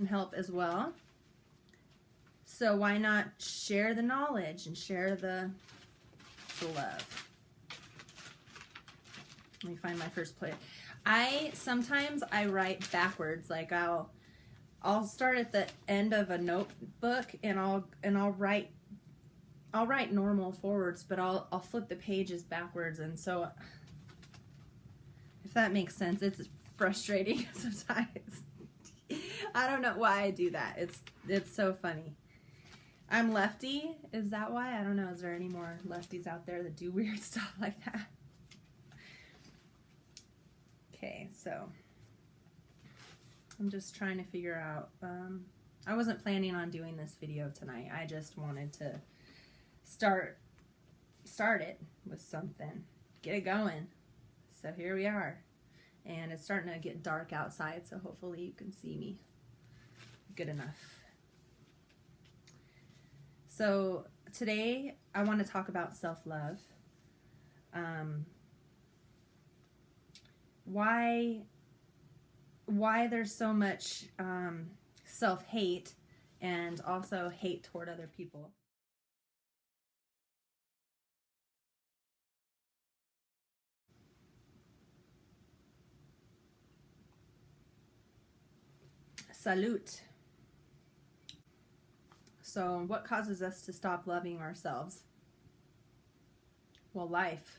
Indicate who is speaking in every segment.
Speaker 1: help as well. So why not share the knowledge and share the love? Let me find my first plate. Sometimes I write backwards. Like I'll start at the end of a notebook and I'll write normal forwards, but I'll flip the pages backwards, and so if that makes sense, it's frustrating sometimes. I don't know why I do that. It's so funny. I'm lefty. Is that why? I don't know. Is there any more lefties out there that do weird stuff like that? Okay, so I'm just trying to figure out. I wasn't planning on doing this video tonight. I just wanted to start it with something, get it going. So here we are, and it's starting to get dark outside, so hopefully you can see me good enough. So today I want to talk about self-love. Why there's so much self-hate and also hate toward other people. Salute. So what causes us to stop loving ourselves? Well, life.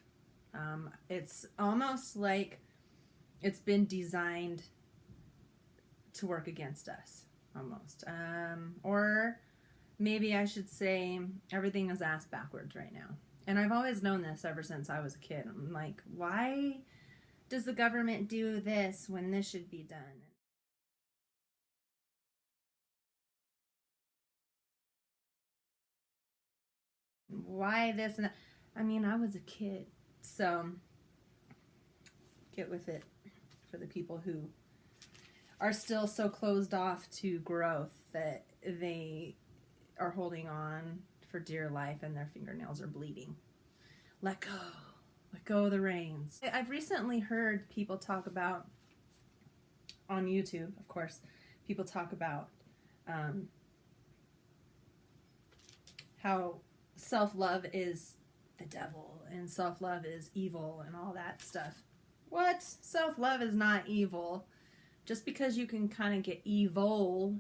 Speaker 1: It's almost like it's been designed to work against us, almost. Or maybe I should say everything is ass backwards right now. And I've always known this ever since I was a kid. I'm like, why does the government do this when this should be done? Why this and that? I mean, I was a kid, so get with it for the people who are still so closed off to growth that they are holding on for dear life and their fingernails are bleeding. Let go of the reins. I've recently heard people talk about, on YouTube, of course, people talk about how self-love is the devil and self-love is evil and all that stuff. What? Self-love is not evil. Just because you can kind of get evil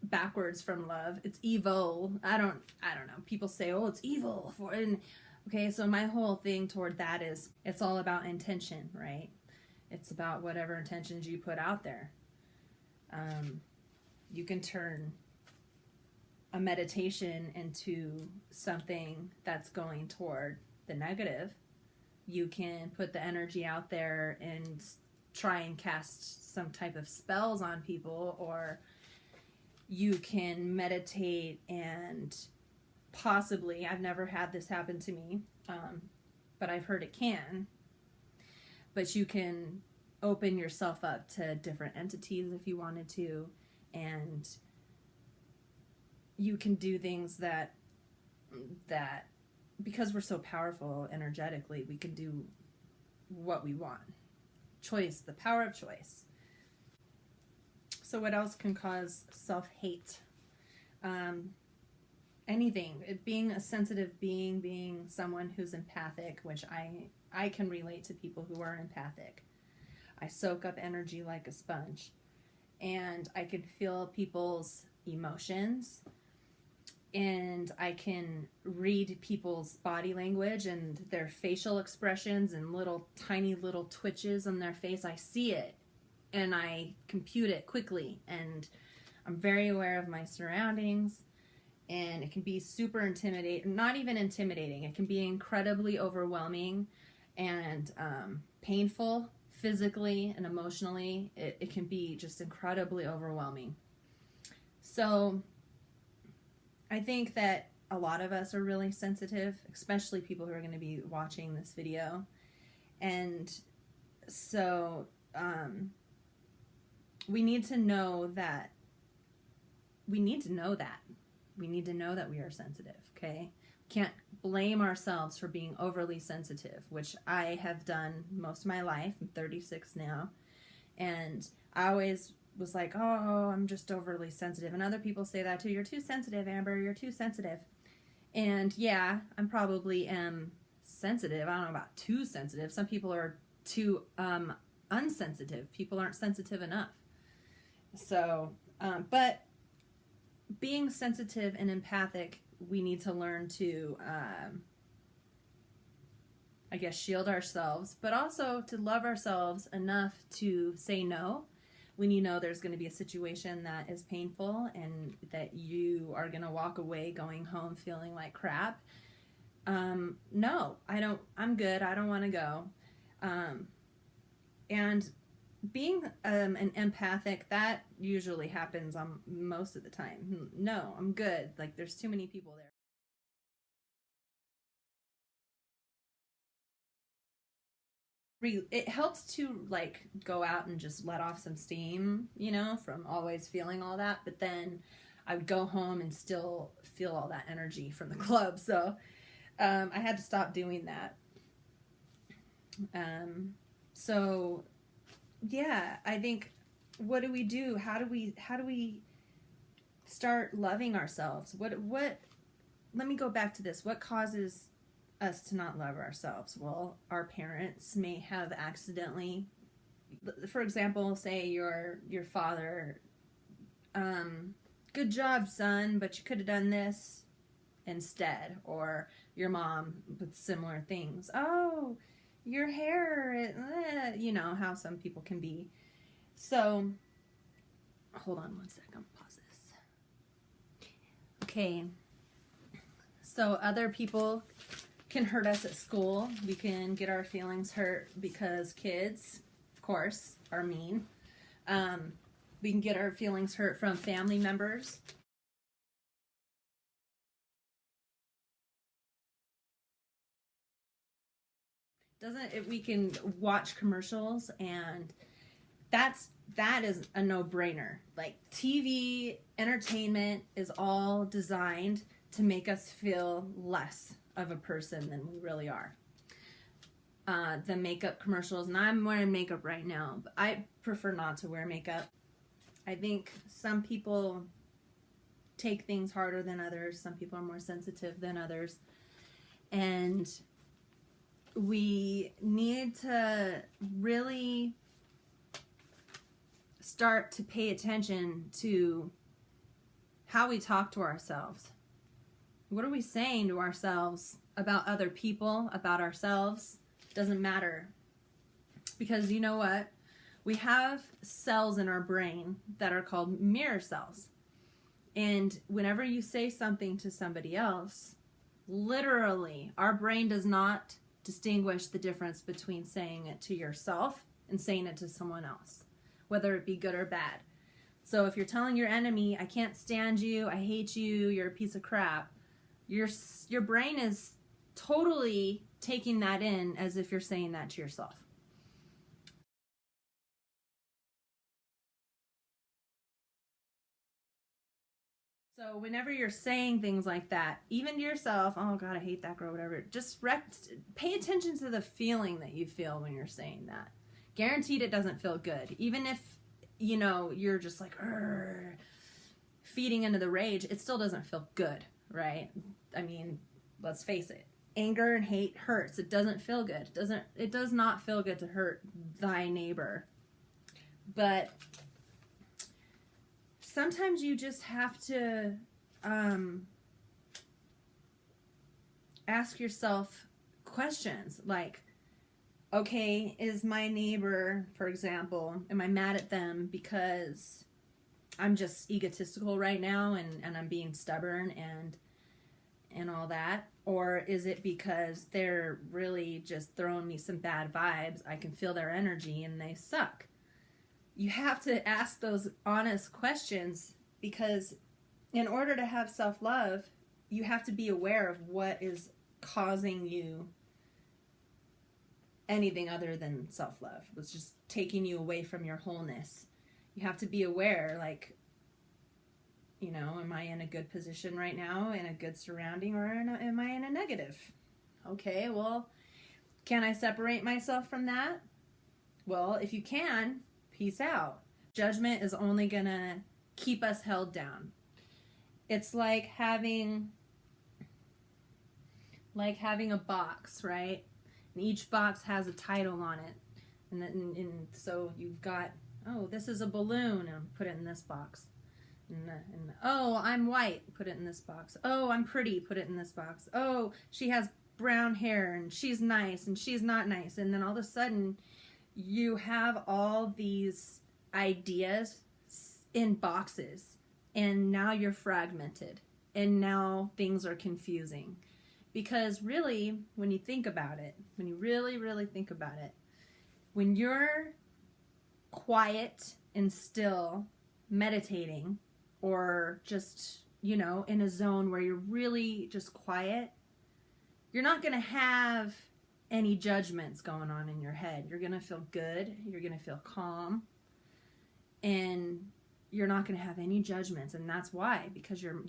Speaker 1: backwards from love, it's evil. I don't know. People say, oh, it's evil for, and okay, so my whole thing toward that is it's all about intention, right? It's about whatever intentions you put out there. You can turn a meditation into something that's going toward the negative. You can put the energy out there and try and cast some type of spells on people, or you can meditate and possibly, I've never had this happen to me, but I've heard it can, but you can open yourself up to different entities if you wanted to, and you can do things that because we're so powerful energetically, we can do what we want. Choice, the power of choice. So what else can cause self-hate? Anything. Being a sensitive being, being someone who's empathic, which I can relate to people who are empathic. I soak up energy like a sponge, and I can feel people's emotions, and I can read people's body language and their facial expressions and tiny little twitches on their face. I see it and I compute it quickly, and I'm very aware of my surroundings, and it can be super intimidating, not even intimidating. It can be incredibly overwhelming and painful physically and emotionally. It can be just incredibly overwhelming. So I think that a lot of us are really sensitive, especially people who are going to be watching this video. And so we need to know that we are sensitive, okay? Can't blame ourselves for being overly sensitive, which I have done most of my life. I'm 36 now, and I always was like, oh, I'm just overly sensitive. And other people say that too. You're too sensitive, Amber. You're too sensitive. And yeah, I'm probably am sensitive. I don't know about too sensitive. Some people are too unsensitive. People aren't sensitive enough. So, but being sensitive and empathic, we need to learn to, I guess, shield ourselves, but also to love ourselves enough to say no when you know there's going to be a situation that is painful and that you are going to walk away going home feeling like crap. No, I'm good. I don't want to go. And being an empathic, that usually happens on most of the time. No, I'm good. Like, there's too many people there. It helps to like go out and just let off some steam, from always feeling all that. But then I would go home and still feel all that energy from the club. So I had to stop doing that. So yeah, I think, what do we do? How do we start loving ourselves? What let me go back to this. What causes us to not love ourselves? Well, our parents may have accidentally, for example, say your father, good job, son, but you could have done this instead. Or your mom with similar things. Oh, your hair, how some people can be. So, hold on one second, pause this. Okay, so other people can hurt us at school. We can get our feelings hurt because kids, of course, are mean. We can get our feelings hurt from family members. We can watch commercials, and that is a no-brainer. Like, TV entertainment is all designed to make us feel less of a person than we really are. The makeup commercials, and I'm wearing makeup right now, but I prefer not to wear makeup. I think some people take things harder than others. Some people are more sensitive than others. And we need to really start to pay attention to how we talk to ourselves. What are we saying to ourselves about other people, about ourselves? Doesn't matter. Because you know what? We have cells in our brain that are called mirror cells. And whenever you say something to somebody else, literally, our brain does not distinguish the difference between saying it to yourself and saying it to someone else, whether it be good or bad. So if you're telling your enemy, I can't stand you, I hate you, you're a piece of crap, your brain is totally taking that in as if you're saying that to yourself. So whenever you're saying things like that, even to yourself, oh God, I hate that girl, whatever, just pay attention to the feeling that you feel when you're saying that. Guaranteed it doesn't feel good. Even if, you're just like, feeding into the rage, it still doesn't feel good, right? I mean, let's face it. Anger and hate hurts. It doesn't feel good. It does not feel good to hurt thy neighbor. But sometimes you just have to ask yourself questions like, okay, is my neighbor, for example, am I mad at them because I'm just egotistical right now and I'm being stubborn and all that? Or is it because they're really just throwing me some bad vibes? I can feel their energy and they suck. You have to ask those honest questions, because in order to have self-love, you have to be aware of what is causing you anything other than self-love. It's just taking you away from your wholeness. You have to be aware, like, am I in a good position right now, in a good surrounding, or am I in a negative? Okay, well, can I separate myself from that? Well, if you can, peace out. Judgment is only gonna keep us held down. It's like having a box, right? And each box has a title on it. And so you've got, oh, this is a balloon, and put it in this box. And oh, I'm white, put it in this box. Oh, I'm pretty, put it in this box. Oh, she has brown hair, and she's nice, and she's not nice. And then all of a sudden, you have all these ideas in boxes, and now you're fragmented, and now things are confusing. Because really, when you think about it, when you really, really think about it, when you're quiet and still meditating, or just, in a zone where you're really just quiet, you're not going to have any judgments going on in your head. You're going to feel good. You're going to feel calm. And you're not going to have any judgments. And that's why, because your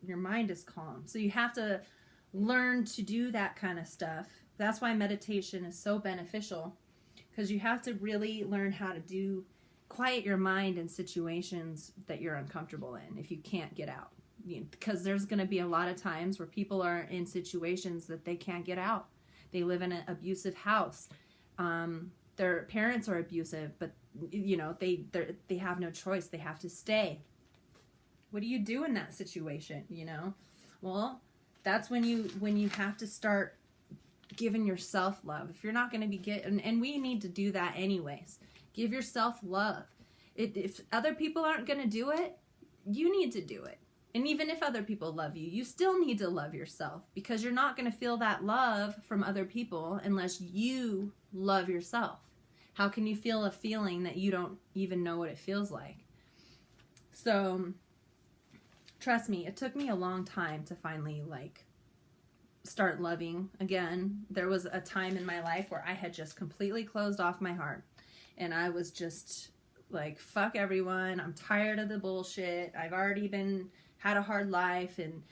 Speaker 1: mind is calm. So you have to learn to do that kind of stuff. That's why meditation is so beneficial, because you have to really learn how to quiet your mind in situations that you're uncomfortable in if you can't get out. Because there's going to be a lot of times where people are in situations that they can't get out. They live in an abusive house. Their parents are abusive, but they have no choice. They have to stay. What do you do in that situation? Well, that's when you have to start giving yourself love. If you're not going to be and we need to do that anyways. Give yourself love. If other people aren't going to do it, you need to do it. And even if other people love you, you still need to love yourself, because you're not going to feel that love from other people unless you love yourself. How can you feel a feeling that you don't even know what it feels like? So, trust me, it took me a long time to finally start loving again. There was a time in my life where I had just completely closed off my heart. And I was just like, fuck everyone. I'm tired of the bullshit. I've already had a hard life. And,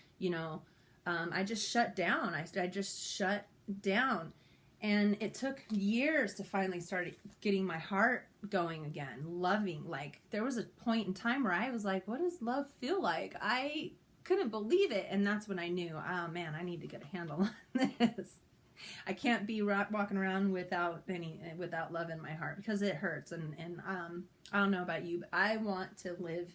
Speaker 1: I just shut down. I just shut down. And it took years to finally start getting my heart going again, loving. There was a point in time where I was like, what does love feel like? I couldn't believe it. And that's when I knew, oh man, I need to get a handle on this. I can't be walking around without love in my heart, because it hurts. And I don't know about you, but I want to live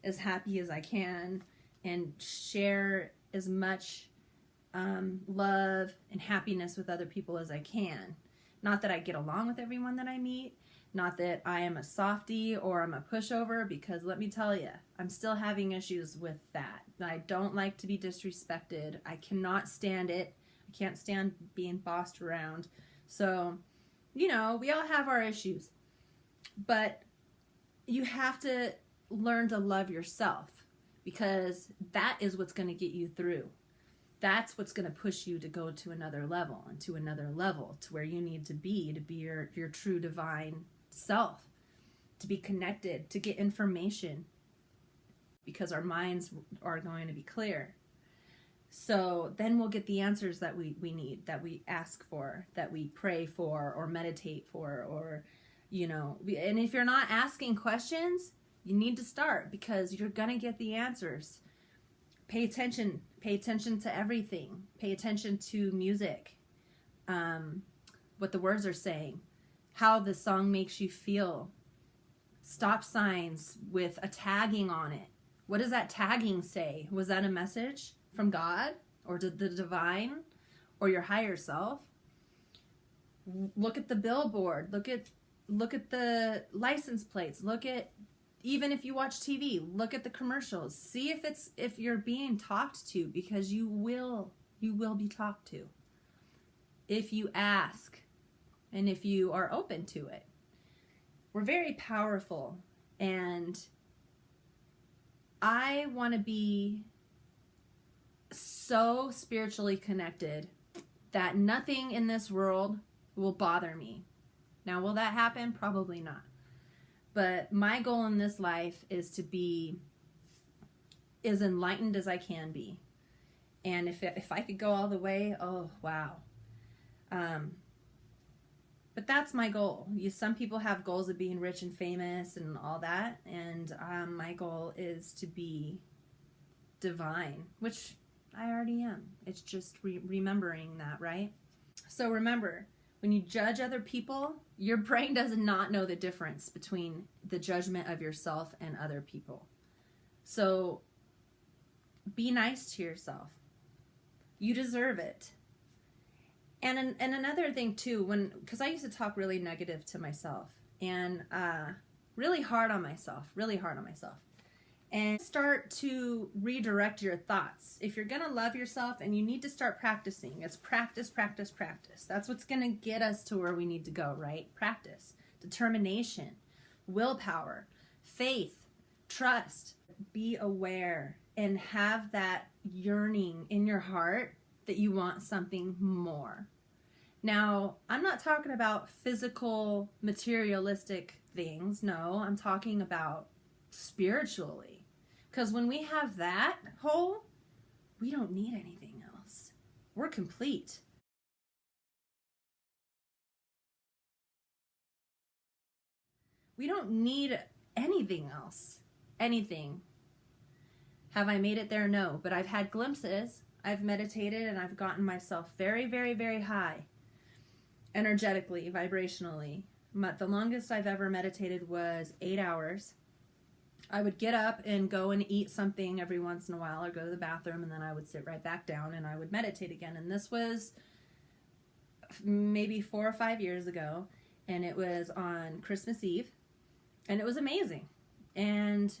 Speaker 1: as happy as I can and share as much love and happiness with other people as I can. Not that I get along with everyone that I meet, not that I am a softie or I'm a pushover, because let me tell you, I'm still having issues with that. I don't like to be disrespected. I cannot stand it. I can't stand being bossed around. So, we all have our issues, but you have to learn to love yourself, because that is what's going to get you through. That's what's going to push you to go to another level, and to another level, to where you need to be your true divine self, to be connected, to get information, because our minds are going to be clear. So then we'll get the answers that we need, that we ask for, that we pray for, or meditate for, or, and if you're not asking questions, you need to start, because you're going to get the answers. Pay attention to everything. Pay attention to music, what the words are saying, how the song makes you feel. Stop signs with a tagging on it. What does that tagging say? Was that a message from God, or the divine, or your higher self? Look at the billboard. Look at the license plates. Even if you watch TV, look at the commercials. See if you're being talked to, because you will be talked to if you ask and if you are open to it. We're very powerful, and I want to be so spiritually connected that nothing in this world will bother me. Now, will that happen? Probably not. But my goal in this life is to be as enlightened as I can be. And if I could go all the way, oh, wow. But that's my goal. Some people have goals of being rich and famous and all that, and my goal is to be divine, which I already am. It's just remembering that, right? So remember, when you judge other people, your brain does not know the difference between the judgment of yourself and other people. So be nice to yourself. You deserve it. And another thing too, because I used to talk really negative to myself and really hard on myself. And start to redirect your thoughts. If you're going to love yourself, and you need to start practicing, it's practice. That's what's going to get us to where we need to go, right? Practice, determination, willpower, faith, trust. Be aware and have that yearning in your heart that you want something more. Now, I'm not talking about physical, materialistic things. No, I'm talking about spiritually. Because when we have that whole, we don't need anything else. We're complete. We don't need anything else. Anything. Have I made it there? No. But I've had glimpses. I've meditated and I've gotten myself very, very, very high. Energetically, vibrationally. The longest I've ever meditated was 8 hours. I would get up and go and eat something every once in a while, or go to the bathroom, and then I would sit right back down and I would meditate again. And this was maybe 4 or 5 years ago, and it was on Christmas Eve, and it was amazing. And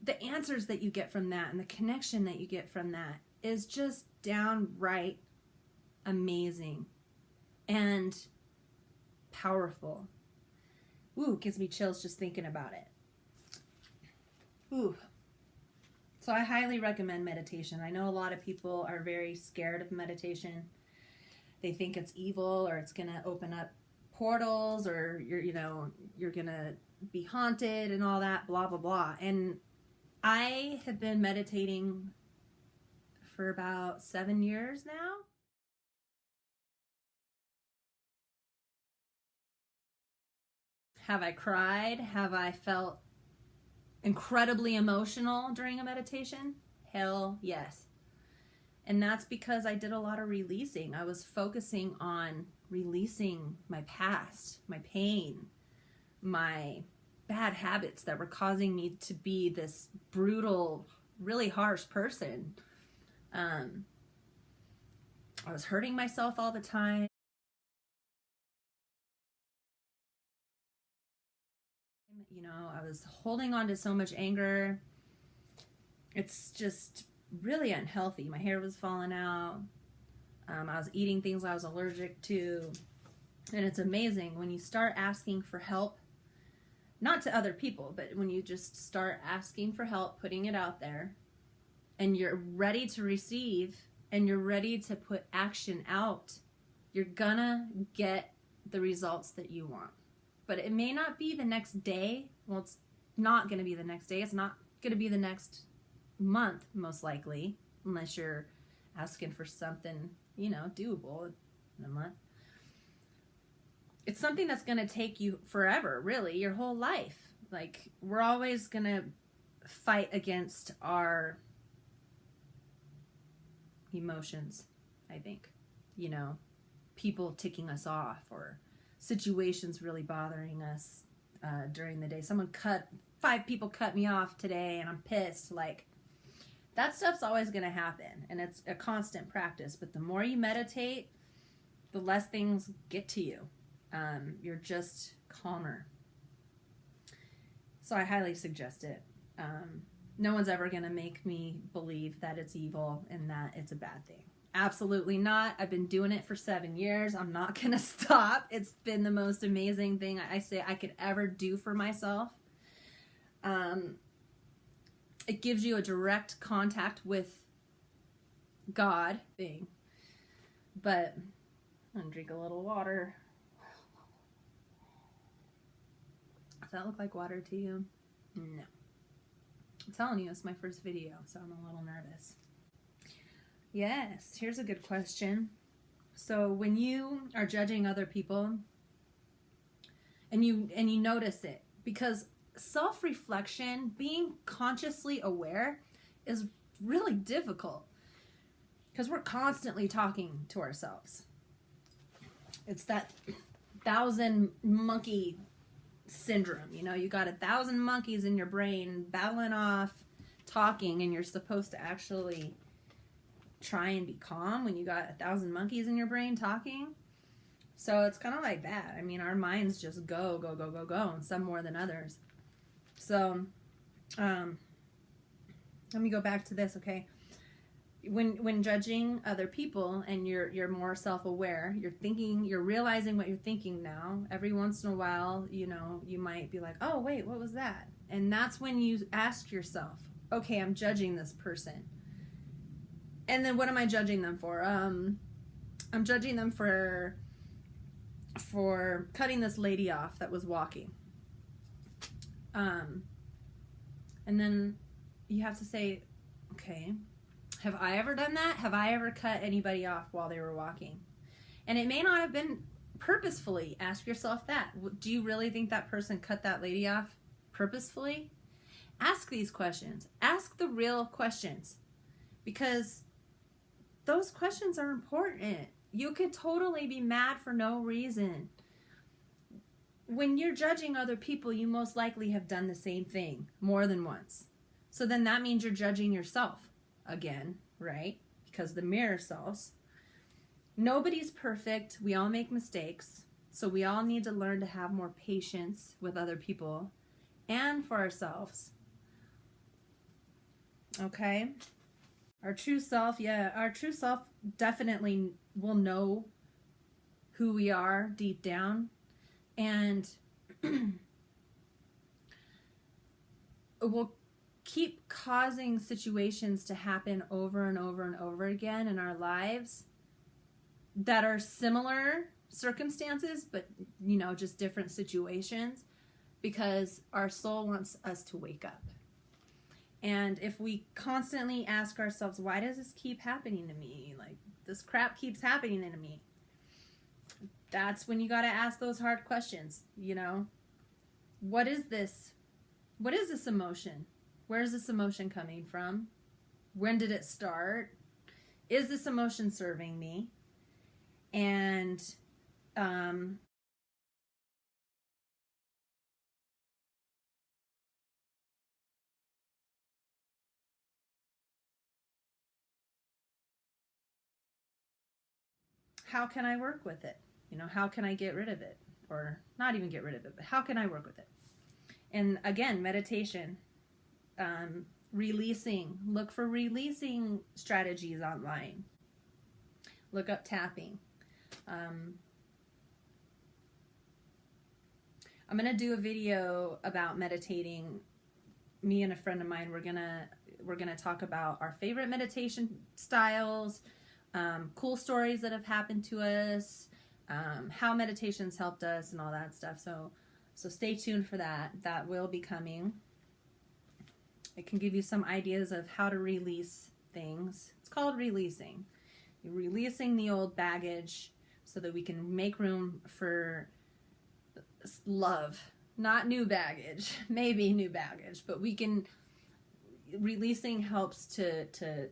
Speaker 1: the answers that you get from that and the connection that you get from that is just downright amazing and powerful. Ooh, gives me chills just thinking about it. Ooh. So I highly recommend meditation. I know a lot of people are very scared of meditation. They think it's evil, or it's going to open up portals, or you're going to be haunted and all that, blah, blah, blah. And I have been meditating for about 7 years now. Have I cried? Have I felt incredibly emotional during a meditation? Hell yes. And that's because I did a lot of releasing. I was focusing on releasing my past, my pain, my bad habits that were causing me to be this brutal, really harsh person. I was hurting myself all the time. I was holding on to so much anger. It's just really unhealthy. My hair was falling out. I was eating things I was allergic to. And it's amazing when you start asking for help, not to other people, but when you just start asking for help, putting it out there, and you're ready to receive, and you're ready to put action out, you're gonna get the results that you want. But it may not be the next day. Well, it's not going to be the next day. It's not going to be the next month, most likely, unless you're asking for something, doable in a month. It's something that's going to take you forever, really, your whole life. Like, we're always going to fight against our emotions, I think. People ticking us off, or situations really bothering us during the day. 5 people cut me off today and I'm pissed. Like, that stuff's always going to happen, and it's a constant practice. But the more you meditate, the less things get to you. You're just calmer. So I highly suggest it. No one's ever going to make me believe that it's evil and that it's a bad thing. Absolutely not. I've been doing it for 7 years. I'm not going to stop. It's been the most amazing thing I say I could ever do for myself. It gives you a direct contact with God thing. But I'm going to drink a little water. Does that look like water to you? No. I'm telling you, it's my first video, so I'm a little nervous. Yes, here's a good question. So when you are judging other people and you notice it, because self-reflection, being consciously aware, is really difficult because we're constantly talking to ourselves. It's that 1,000 monkey syndrome. You know, you got 1,000 monkeys in your brain battling off, talking, and you're supposed to actually try and be calm when you got 1,000 monkeys in your brain talking. So it's kind of like that. I mean, our minds just go, and some more than others. So, let me go back to this, okay? When judging other people and you're more self-aware, you're realizing what you're thinking now. Every once in a while, you know, you might be like, oh, wait, what was that? And that's when you ask yourself, okay, I'm judging this person. And then what am I judging them for? I'm judging them for cutting this lady off that was walking. And then you have to say, okay, have I ever done that? Have I ever cut anybody off while they were walking? And it may not have been purposefully. Ask yourself that. Do you really think that person cut that lady off purposefully? Ask these questions. Ask the real questions, because those questions are important. You could totally be mad for no reason. When you're judging other people, you most likely have done the same thing more than once. So then that means you're judging yourself again, right? Because the mirror sells. Nobody's perfect. We all make mistakes. So we all need to learn to have more patience with other people and for ourselves. Okay? Our true self definitely will know who we are deep down. And we'll keep causing situations to happen over and over and over again in our lives that are similar circumstances, but, you know, just different situations, because our soul wants us to wake up. And if we constantly ask ourselves, why does this keep happening to me? Like, this crap keeps happening to me. That's when you got to ask those hard questions, you know? What is this? What is this emotion? Where is this emotion coming from? When did it start? Is this emotion serving me? And how can I work with it? You know, how can I get rid of it? Or not even get rid of it, but how can I work with it? And again, meditation, releasing. Look for releasing strategies online. Look up tapping. I'm going to do a video about meditating. Me and a friend of mine, we're gonna talk about our favorite meditation styles, cool stories that have happened to us, how meditation's helped us, and all that stuff. So stay tuned for that. That will be coming. It can give you some ideas of how to release things. It's called releasing. You're releasing the old baggage so that we can make room for love. Not new baggage, maybe new baggage, but we can, releasing helps to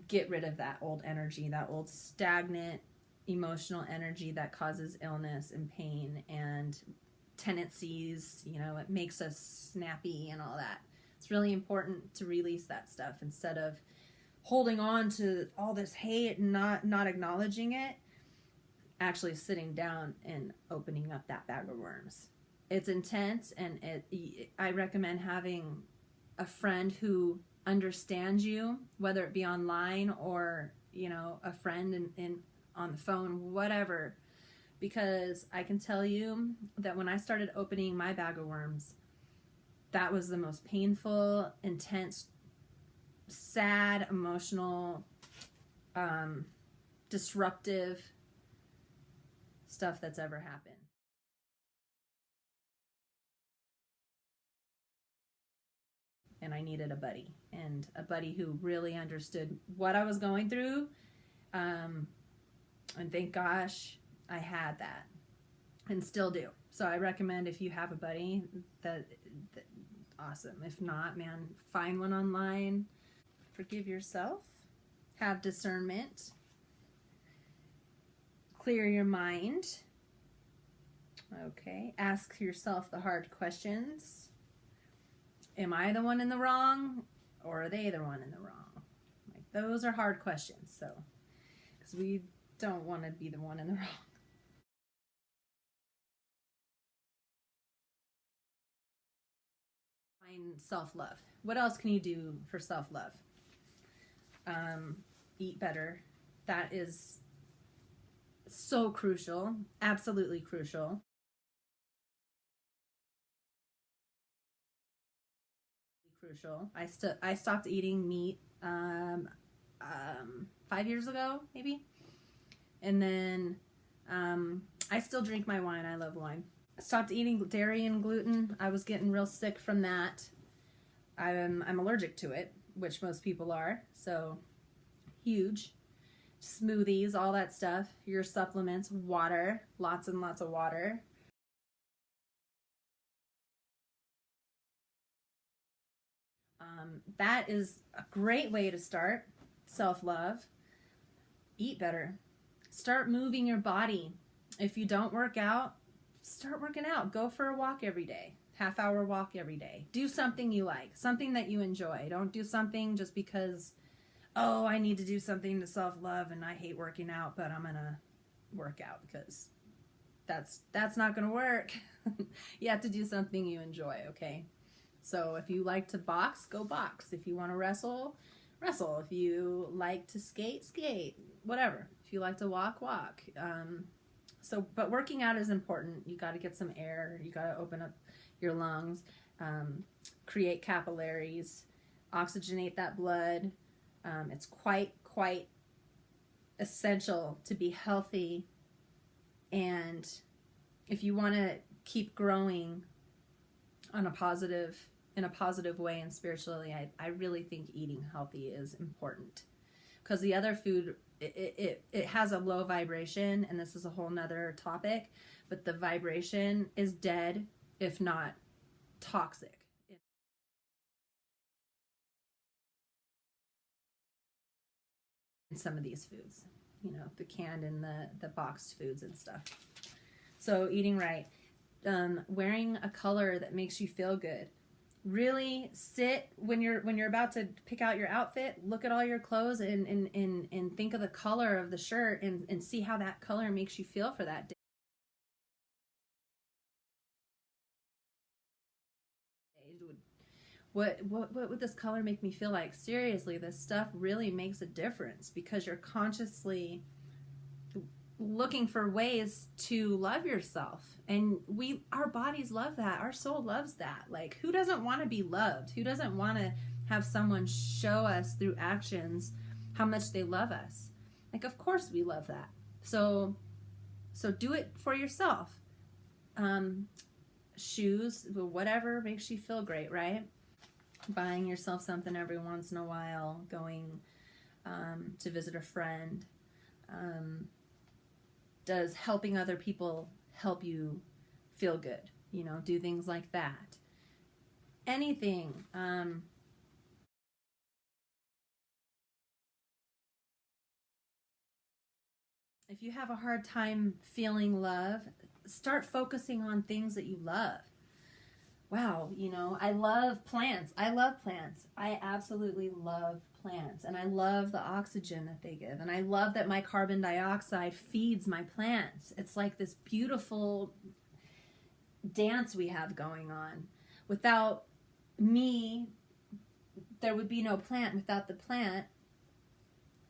Speaker 1: get rid of that old energy, that old stagnant emotional energy that causes illness and pain and tendencies. You know, it makes us snappy and all that. It's really important to release that stuff instead of holding on to all this hate and not acknowledging it. Actually sitting down and opening up that bag of worms. It's intense, and I recommend having a friend who understands you, whether it be online or, you know, a friend in on the phone, whatever. Because I can tell you that when I started opening my bag of worms, that was the most painful, intense, sad, emotional, disruptive stuff that's ever happened. And I needed a buddy, and a buddy who really understood what I was going through, And thank gosh I had that and still do. So I recommend if you have a buddy that awesome. If not, man, find one online. Forgive yourself. Have discernment. Clear your mind. Okay. Ask yourself the hard questions. Am I the one in the wrong, or are they the one in the wrong? Like, those are hard questions. So, because we don't want to be the one in the wrong. Find self-love. What else can you do for self-love? Eat better. That is so crucial. Absolutely crucial. Crucial. I stopped eating meat 5 years ago, maybe, and then I still drink my wine. I love wine. I stopped eating dairy and gluten. I was getting real sick from that. I'm allergic to it, which most people are. So huge. Smoothies, all that stuff. Your supplements, water, lots and lots of water. That is a great way to start self-love. Eat better. Start moving your body. If you don't work out, start working out. Go for a walk every day. Half-hour walk every day. Do something you like, something that you enjoy. Don't do something just because, oh, I need to do something to self-love and I hate working out, but I'm going to work out, because that's not going to work. You have to do something you enjoy, okay? So if you like to box, go box. If you want to wrestle, wrestle. If you like to skate, skate. Whatever. If you like to walk, walk. But working out is important. You got to get some air. You got to open up your lungs, create capillaries, oxygenate that blood. It's quite essential to be healthy. And if you want to keep growing in a positive way and spiritually, I really think eating healthy is important, because the other food, it has a low vibration, and this is a whole nother topic, but the vibration is dead, if not toxic. In some of these foods, the canned and the boxed foods and stuff. So eating right, wearing a color that makes you feel good. Really sit when you're about to pick out your outfit, look at all your clothes and think of the color of the shirt and see how that color makes you feel for that day. What would this color make me feel like? Seriously, this stuff really makes a difference, because you're consciously looking for ways to love yourself, and our bodies love that, our soul loves that. Like, who doesn't want to be loved? Who doesn't want to have someone show us through actions how much they love us? Like, of course we love that. So do it for yourself. Shoes, whatever makes you feel great, right? Buying yourself something every once in a while, going to visit a friend. Does helping other people help you feel good? Do things like that. Anything. If you have a hard time feeling love, start focusing on things that you love. Wow, I love plants. I absolutely love plants. And I love the oxygen that they give. And I love that my carbon dioxide feeds my plants. It's like this beautiful dance we have going on. Without me, there would be no plant. Without the plant,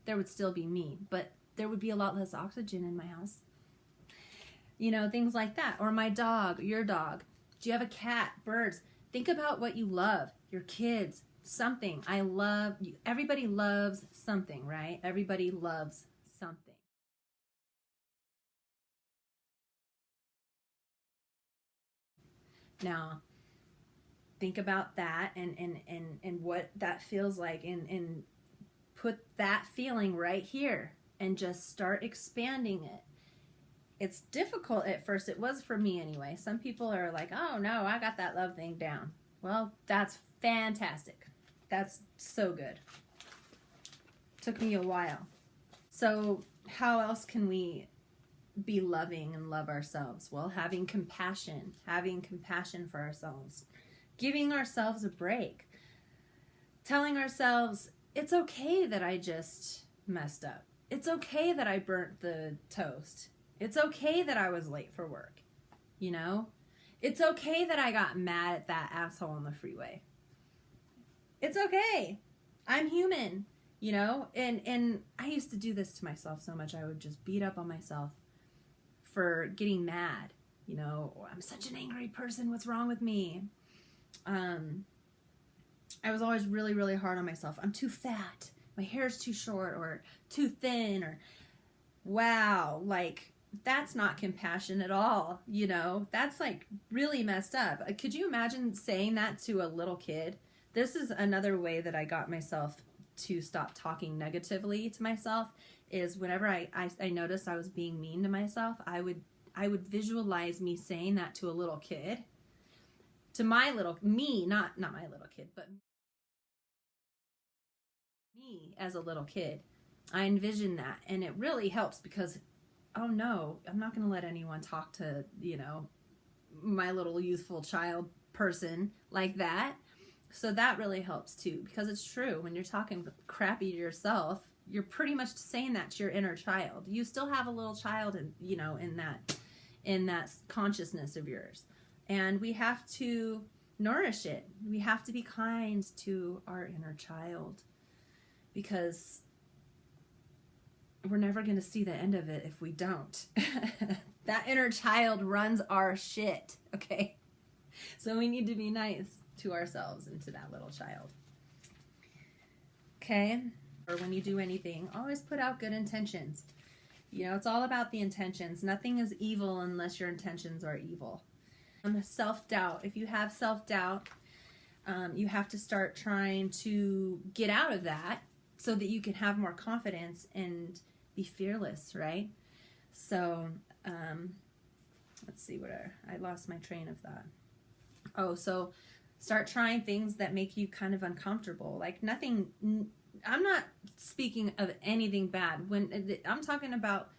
Speaker 1: there would still be me. But there would be a lot less oxygen in my house. Things like that. Or my dog, your dog. Do you have a cat, birds? Think about what you love. Your kids, something. Everybody loves something, right? Everybody loves something. Now, think about that and what that feels like, and put that feeling right here and just start expanding it. It's difficult at first. It was for me anyway. Some people are like, oh no, I got that love thing down. Well, that's fantastic. That's so good. Took me a while. So how else can we be loving and love ourselves? Well, having compassion for ourselves, giving ourselves a break, telling ourselves it's okay that I just messed up. It's okay that I burnt the toast. It's okay that I was late for work. You know, it's okay that I got mad at that asshole on the freeway. It's okay. I'm human, you know, and I used to do this to myself so much. I would just beat up on myself for getting mad. You know, I'm such an angry person. What's wrong with me? I was always really, really hard on myself. I'm too fat. My hair's too short or too thin or wow, like that's not compassion at all. You know, that's like really messed up. Could you imagine saying that to a little kid? This is another way that I got myself to stop talking negatively to myself is whenever I noticed I was being mean to myself, I would visualize me saying that to a little kid. To my little me, not my little kid, but me as a little kid. I envision that, and it really helps because oh no, I'm not going to let anyone talk to, you know, my little youthful child person like that. So that really helps too, because it's true. When you're talking crappy to yourself, you're pretty much saying that to your inner child. You still have a little child in, you know, in that consciousness of yours. And we have to nourish it. We have to be kind to our inner child because we're never going to see the end of it if we don't. That inner child runs our shit, okay? So we need to be nice to ourselves and to that little child. Okay? Or when you do anything, always put out good intentions. You know, it's all about the intentions. Nothing is evil unless your intentions are evil. Self-doubt. If you have self-doubt, you have to start trying to get out of that so that you can have more confidence and be fearless, right? So, let's see I lost my train of thought. Oh, so start trying things that make you kind of uncomfortable. Like nothing, I'm not speaking of anything bad. When I'm talking about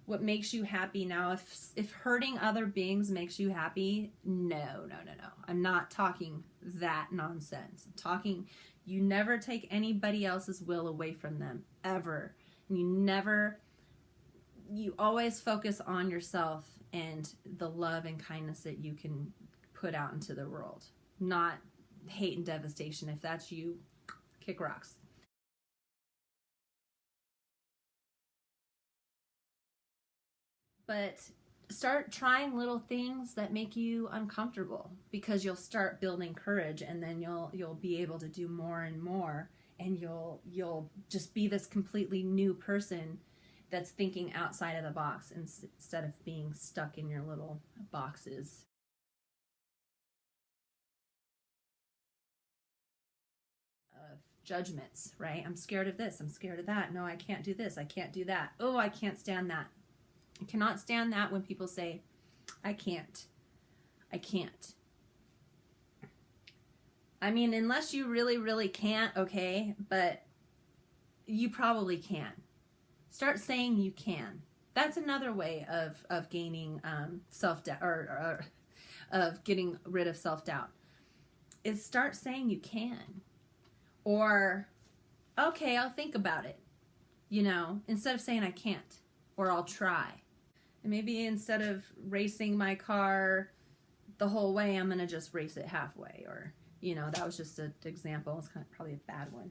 Speaker 1: what makes you happy now, if hurting other beings makes you happy, no. I'm not talking that nonsense. I'm talking, you never take anybody else's will away from them, ever. And you always focus on yourself and the love and kindness that you can put out into the world, not hate and devastation. If that's you, kick rocks. But start trying little things that make you uncomfortable because you'll start building courage, and then you'll be able to do more and more, and you'll just be this completely new person that's thinking outside of the box instead of being stuck in your little boxes. Of judgments, right? I'm scared of this. I'm scared of that. No, I can't do this. I can't do that. Oh, I can't stand that. I cannot stand that when people say, I can't. I can't. I mean, unless you really, really can't, okay, but you probably can. Start saying you can. That's another way of gaining self-doubt or of getting rid of self-doubt. Is start saying you can. Or, okay, I'll think about it. You know, instead of saying I can't. Or I'll try. And maybe instead of racing my car the whole way, I'm going to just race it halfway. Or, you know, that was just an example. It's probably a bad one.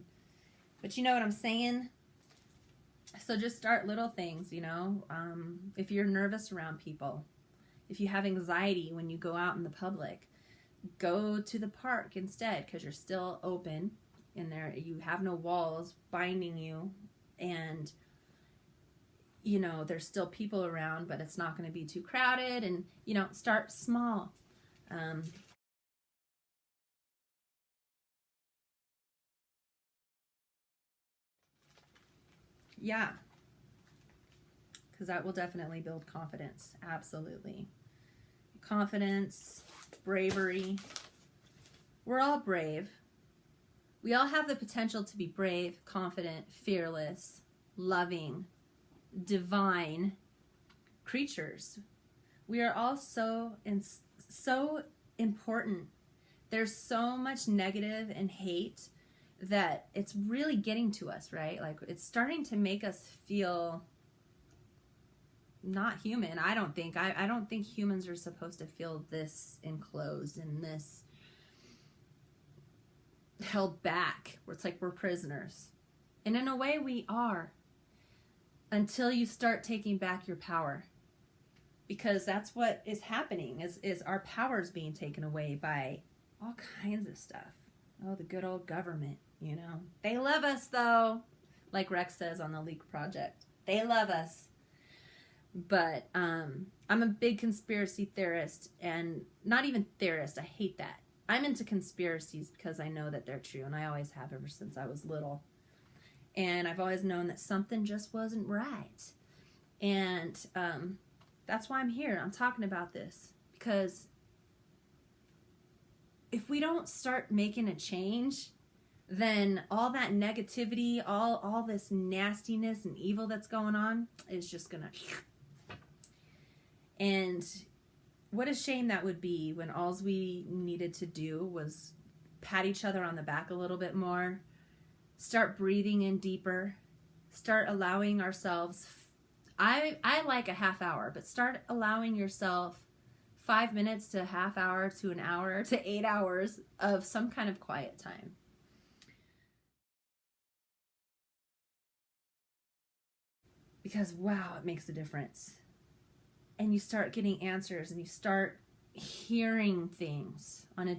Speaker 1: But you know what I'm saying? So just start little things, you know. If you're nervous around people, if you have anxiety when you go out in the public, go to the park instead because you're still open in there. You have no walls binding you, and you know, there's still people around, but it's not going to be too crowded. And, you know, start small. Yeah. because that will definitely build confidence. Absolutely. Confidence, bravery. We're all brave. We all have the potential to be brave, confident, fearless, loving, divine creatures. We are all so important. There's so much negative and hate that it's really getting to us, right? Like, it's starting to make us feel not human. I don't think humans are supposed to feel this enclosed and this held back, where it's like we're prisoners. And in a way we are, until you start taking back your power. Because that's what is happening, is our power is being taken away by all kinds of stuff. Oh, the good old government, you know. They love us, though. Like Rex says on the Leak Project. They love us. But I'm a big conspiracy theorist, and not even theorist. I hate that. I'm into conspiracies because I know that they're true, and I always have ever since I was little. And I've always known that something just wasn't right. And that's why I'm here. I'm talking about this. Because if we don't start making a change, then all that negativity, all this nastiness and evil that's going on is just going to... And what a shame that would be when all we needed to do was pat each other on the back a little bit more, start breathing in deeper, start allowing ourselves, I like a half hour, but start allowing yourself 5 minutes to a half hour to an hour to 8 hours of some kind of quiet time. Because wow, it makes a difference. And you start getting answers, and you start hearing things on a,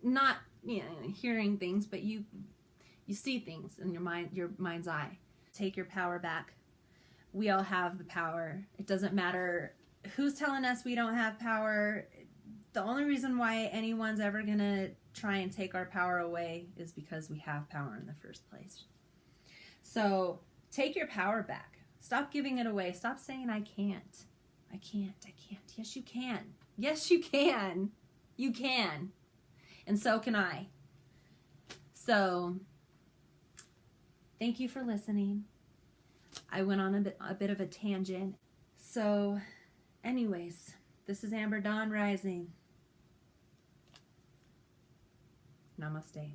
Speaker 1: not, you know, hearing things, but you see things in your mind's eye. Take your power back. We all have the power. It doesn't matter who's telling us we don't have power. The only reason why anyone's ever gonna try and take our power away is because we have power in the first place. So take your power back. Stop giving it away. Stop saying I can't. I can't. Yes, you can. Yes, you can. You can. And so can I. So, thank you for listening. I went on a bit of a tangent. So, anyways, this is Amber Dawn Rising. Namaste.